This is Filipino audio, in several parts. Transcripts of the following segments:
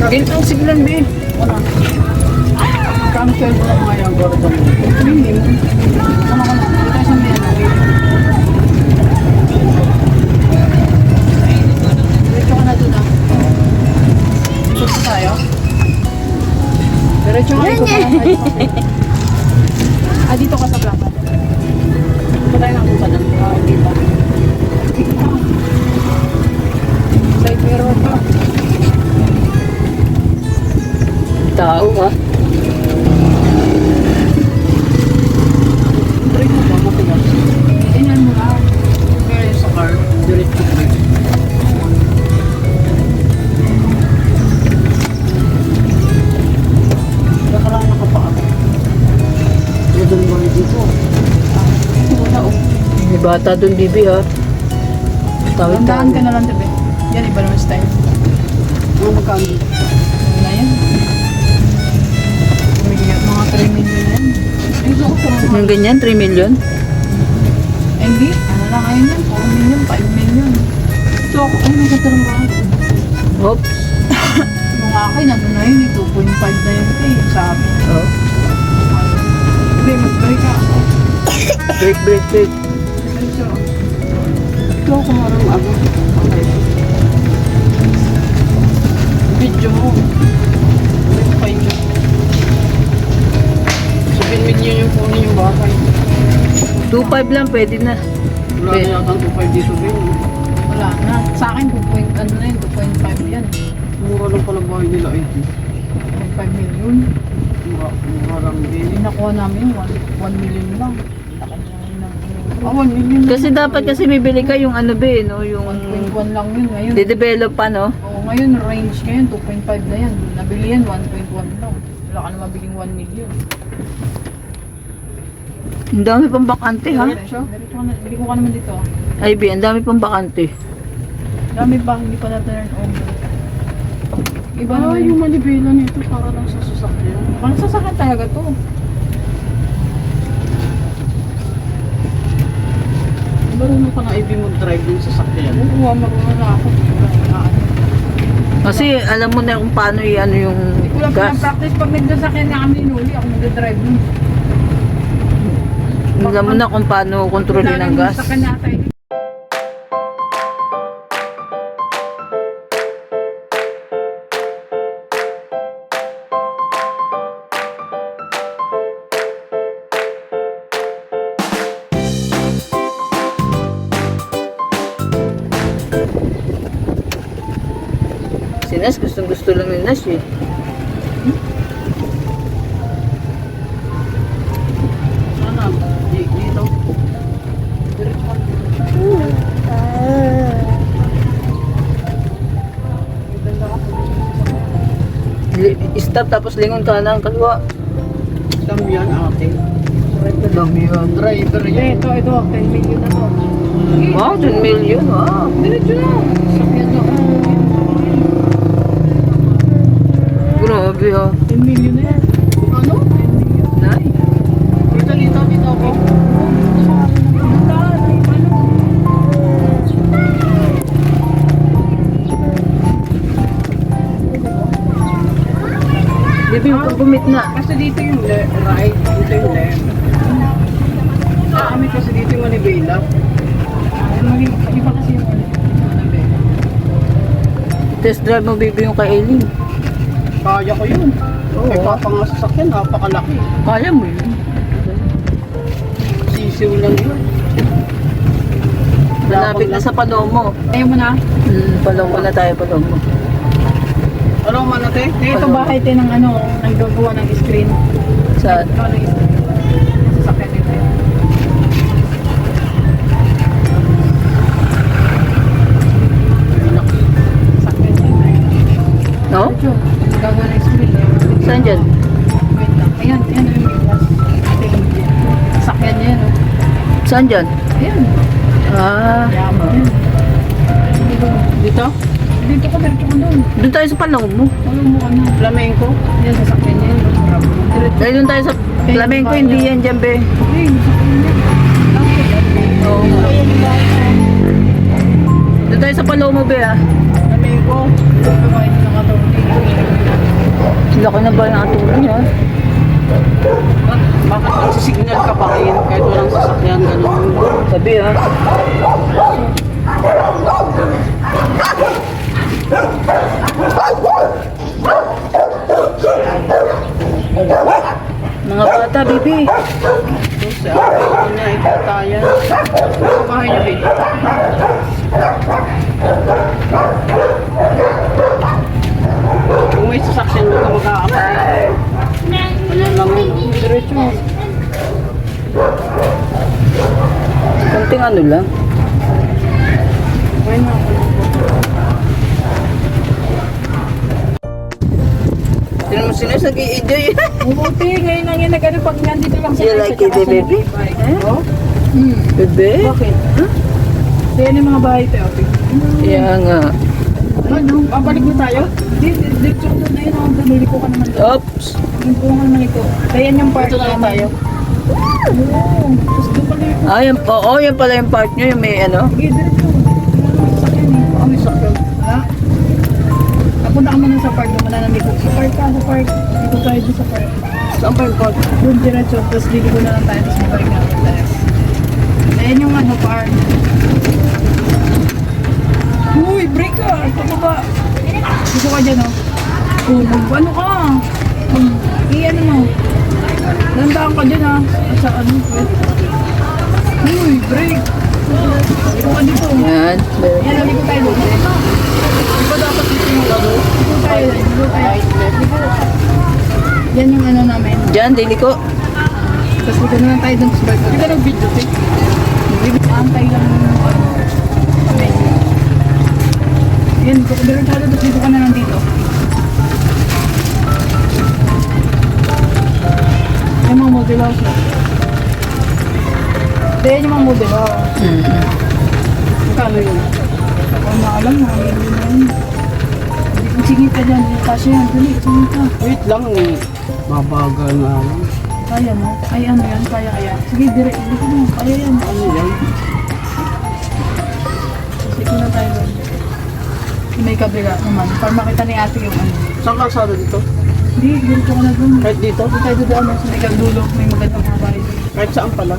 Ganito ang siglan, be. Wala. Cancel mo lang ngayon, Gordon. Minimum. Ano ka lang? Ito isang diyan. Diretso ka na doon ah. Ikot pa tayo. Diretso ka, ikot pa lang. Dito ka sa plaza. Ito tayo ng upa na. Dito. Side mirror pa. Tao, ha? Brake mo ba? Matigas. Tingnan mo na. Kaya sa car, diretso brake. Baka lang nakapaan. Doon ba dito? Wala oh. May bata doon, bibi, ha? Tandaan ka na lang tabi. Yan, iba naman style. Mga magkano? Ano na yan? Mga 3 million yan. Ay, ito ko Yung ganyan, 3 million? hindi, ano lang ngayon yan? 4 million, 5 million. Ito ako, ay, nagkatarang ba? Oops. Yung akin, ano na yun, 2.5 na yun. Sabi. Oh. Hindi, mag-break ka. Break. Ito ako marang ako. Okay. Video mo. Break 5 yun. 7 million yung kunin yung bakay. 2.5 lang, pwede na. Wala na yata ang 2.5 dito rin. Wala na. Sa akin, 2.5 yan. Mura lang pala bahay nila 80. 2.5 million. Mura lang din. Nakuha namin 1 million lang. 1 million. Kasi dapat kasi bibili ka yung ano be, no? Yung 1.1 lang yun ngayon. de-develop pa, no? Oo, ngayon range ngayon 2.5 na yan. Nabili yan 1.1 lang. Wala ka na mabiling 1 million. Ang dami pang bakante, ha? Diretso ka na. Bili ko ka naman dito. Ay, be, ang dami pang bakante. Dami ba? Hindi pa na-turn over. Iba na yung manibela nito para lang sa sasakyan. Parang sasakyan talaga to. Marunong ka na mag-drive ng sasakyan. Oo, marunong na ako. Kasi alam mo na kung paano ano yung Hindi ko lang gas. practice pag nagsasakyan na kami nuli. Ako nag-drive nun. Alam mo na kung paano kontrolin ang gas. Sa kanya tayo. Si Nas, gustong-gusto lang ni Nas, eh. Sana, dito. Diretso ka. Stop tapos lingon ka na ang kaliwa. Dam yan, ate. Dami yun. Driver yan. Ito, 10 million na to. Wow, 10 million, wow. Diretso na. Sakyan na. Grabe, ha. 10 million na yan. Ano? 10 million. Nay. Dito ako. Bibi, gumit na. Kasi dito yung right, dito yung left. Sa amin kasi dito yung manibela. Iba kasi yung manibela. Test drive mo, Bibi, yung kay Eileen. Kaya ko yun. Oo. Eh, papangasasakyan, napakalaki. Kaya mo yun. Sisiw lang yun. Malapit na sa Palomo. Ayaw mo na? Palomo na tayo, Palomo. Ano man natin? Ito bahay tayo ng ano, naggagawa ng screen. Sa Ano ng screen? Sasakyan nito yun. Sasakyan nito. no? Ito, naggagawa ng screen. Saan dyan? Wait lang. Ayan yung iwas. Sasakyan niya yan. Saan dyan? Ayan. Ah, Yaman. Dito? Dito ko, diretso ko doon. doon tayo sa Palomo. Ano mo ka na? Flamenco? Yan, sasakyan niya yun. Diretso. Dahil doon tayo sa Flamenco, hindi yan dyan, be. Ay, sasakyan niya. Oo nga. Doon tayo sa Palomo, be, ah. Flamenco. Ito pa ba ito nakatawag? laki na ba ng atulong yan? Bakit nagsisignal ka pa rin kahit walang sasakyan, gano'n? Sabi ha. Mga bata, bibi. Tapos sa ako niya, ikatayan. Sa bahay niya, babe. Kung may sasakyan, huwag ka makakapatid. Ano lang yun, diretso. Konting ano lang. Okay na. Tignan mo sila, nag-i-enjoy. Buti, ngayon lang yan nag-ano pag nandito lang You like it, baby? Oh? Bebe? Bakit? Yan yung mga bahay tayo. Kaya nga. Ano? Babalik na tayo? Dito ko na yun. Bumili ko ka naman doon. Oops. Yung po naman ito. Kaya yan yung part. Ito na lang tayo. Oo. Tapos doon pala yung... Ah, yan, oo, yan pala yung part nyo, yung may ano. Sige, diretso. Sakyan eh. Baka may sakyan. Wala. Napunta ka muna sa park. Doon wala nandito. Sa park ka, sa park. Dito tayo doon sa park. Saan pa yung part? Doon diretso. Tapos dito na lang tayo. Tapos mabalik na lang tayo. Ayan yung ano, park. Uy, break ka! Ito ba? Dito ka dyan, oh. Oh, ano ka? I-ano mo. Landaan ka dyan, ah. At sa ano, wait. Uy, break! Dito ka dito. Yan. Yan, naligo tayo doon. Di ba dapat dito yung ano? Dito tayo, dito tayo. Dito. Yan yung ano namin. Diyan, dili ko. Tapos dito na lang tayo doon sa bike. Hindi ka nag-video, eh. Antay lang yung ano. Menu. Yan, dito ka dito ka na lang dito. Yung mga model house na. Hindi, yan yung mga model house. Magkano yun? Ako na alam, nakagin yun na yun. Hindi ko sige ka dyan, kasi yan, dali, sige ka. Wait lang eh. Mabagal nga lang. Kaya mo? Ay ano yan, kaya. Sige, direct, dito mo, kaya yan. Ano yan? Sige na tayo doon. May kabila naman, para makita ni ate yung ano. Saan kalsada dito? Hindi, dito ko na doon. Kahit dito? Doon tayo doon, sa may kagdulo, may magandang mga bahay doon. Kahit saan pala?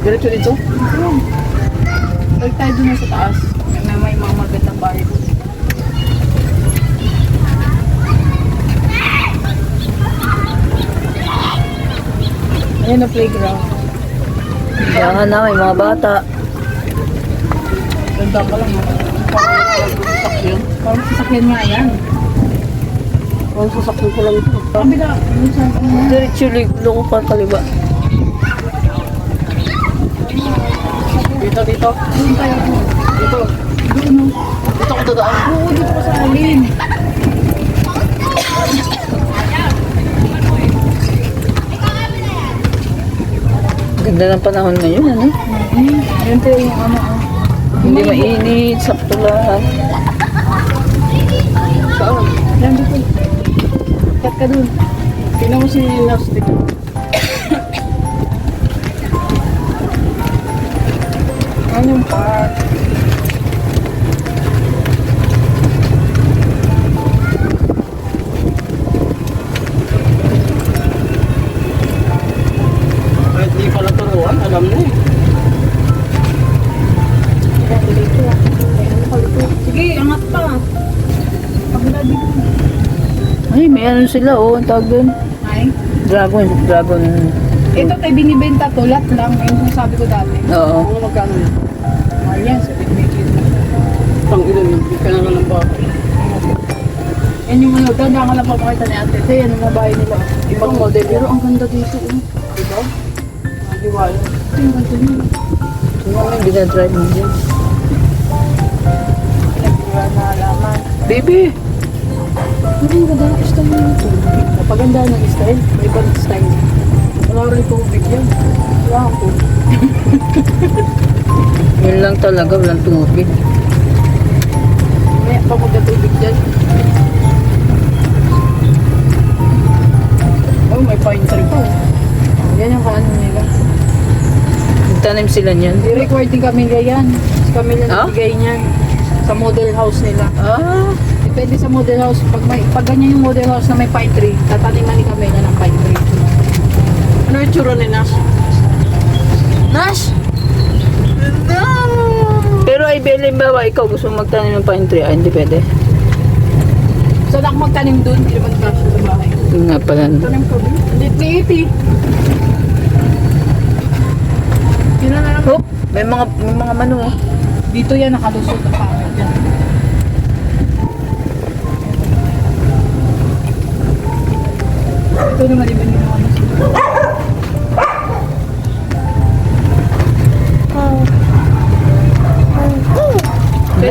Diretso dito? Doon. Balik tayo doon sa taas. May mga magandang bahay doon. Ayan na playground. Kaya na, may mga bata. Ganda pa lang. Sasakyan. Parang sasakyan nga yan. Ang sasakyan ko lang ito. Kabila, doon sa Diretso, loko ka kaliba. Dito, dito. doon tayo. Dito. Doon, no? Dito ko dadaan. Oo, dito ka sa alin. Ganda ng panahon ngayon, ano? Yan po yung ano. Hindi mainit, sakto lang. Saan? Yan dito. Kat ka doon. Tingnan mo si Nasty. Ano yung park? Kahit di pala turuan, alam na eh. Sige, angat pa. Kabila dito. Ay, may ano sila, oh, ang tawag doon. Ay, Dragon. ito tayo binibenta to. Lot lang. Yung sabi ko dati. Oo. Ano magkano yun? Ayan, sa bitmikit. Pang ilan yun? Di ka na lang ng baka. Yan yung ano, ganda ka lang papakita ni ate. Ito yan, yung mga bahay nila. Ibang model. Pero ang ganda dito. Diba? Maliwala. Ito yung ganda nila. Tingnan mo yung dinadrive mo dyan. Wala na alaman. Baby! Ano yung ganda ng style nito? Napaganda ng style. May ibang style. Wala rin tubig yan. Wala akong tubig. Yun lang talaga, walang tubig. May pa magkatubig dyan. Oh, may pine tree pa. Yan yung kaano nila. Nagtanim sila niyan. Di-record ni Camilla yan. Si Camilla Ah? nagbigay niyan. Sa model house nila. Depende sa model house. Pag ganyan yung model house na may pine tree, tataniman ni kami na ng pine tree. Ano yung tsura ni Nas? Nash! Pero ay bilin ba ikaw gusto mong magtanim ng pine tree? Ay, hindi pwede. So, ako magtanim doon, hindi naman kasya sa bahay. Yun nga pala. Tanim ko doon. Hindi, iti. Yun na lang. Oh, may mga mano. Oh. Dito yan, nakalusot na pangit yan. Ito naman iba nito ano sila.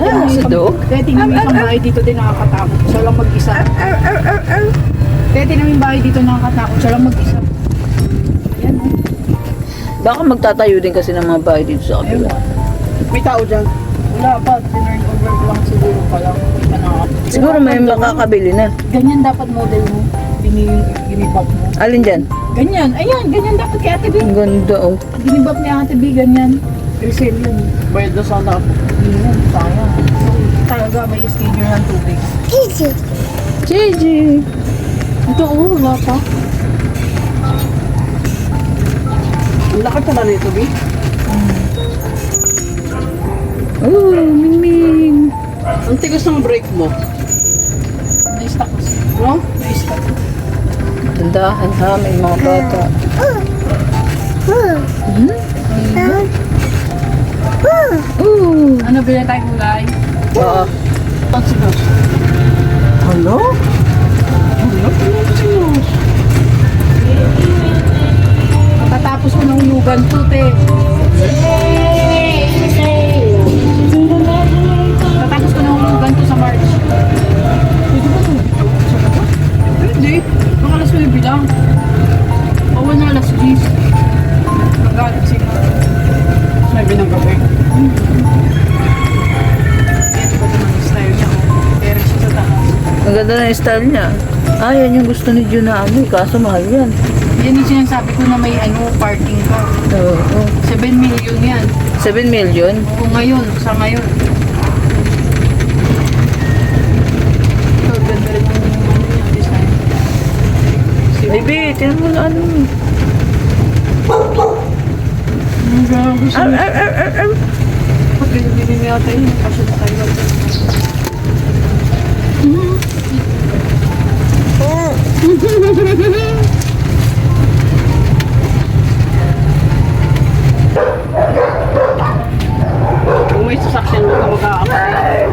Ah, sa doog? Pwede namin isang bahay dito din nakakatakot. Siya lang mag-isa. Pwede namin bahay dito nakakatakot. Siya lang mag-isa. Yan o. Baka magtatayo din kasi ng mga bahay dito sa kabila. May tao dyan. Wala pa. Tinurn over ko lang siguro pa lang. Hindi pa nakakatawa. Siguro may makakabili na. Ganyan dapat model mo. Ginibap mo. Alin dyan? Ganyan. Ayan. Ganyan dapat kay Ate B. Ang ganda oh. Ginibap ni Ate B. Ganyan. Resale yan. Bayad na sana ako. Ganyan. Sayang. So, talaga may schedule ng tubig. Gigi! Ito wala pa. Ang laki pala nito, B. Oh, mingming! Ang tigas ng brake mo. Na-stock kasi. No? Na-stock. Tandahan ha, may mga bata. Ano bilhin tayo gulay? Oo. Ang sinas. Hello? Hello? Ano sinas? Matatapos ko ng hulugan to, te. Matatapos ko ng hulugan to sa March. Pwede ba ito? Sa labas? Hindi. Mga alas 9 lang. Bawal na alas 10. Magalit sila. Sabi ng gabi. Ito ba naman yung style niya? Pero siya sa taas. Ang ganda na yung style niya. Ah, yan yung gusto ni Jun na ano, kaso mahal yan. Yan yung sinasabi ko na may parking ka. Oo. Oh, 7 million yan. 7 million? O ngayon, sa ngayon. Ito, ganda rin yung design. Baby, tinan mo na ano. Ang grabe gusto Ar, niya. ar, ar, ar, ar. Pag binibili niya tayo, kasi tayo. Kung may sasakyan mo ka mag-aapay.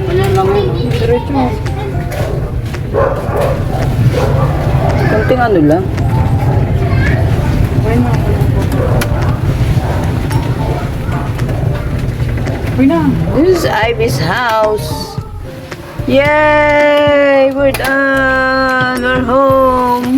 Ano lang yun. Diretso. Konting ano lang. Uy na. Uy na. This is Ivy's house. Yay! We're done! We're home!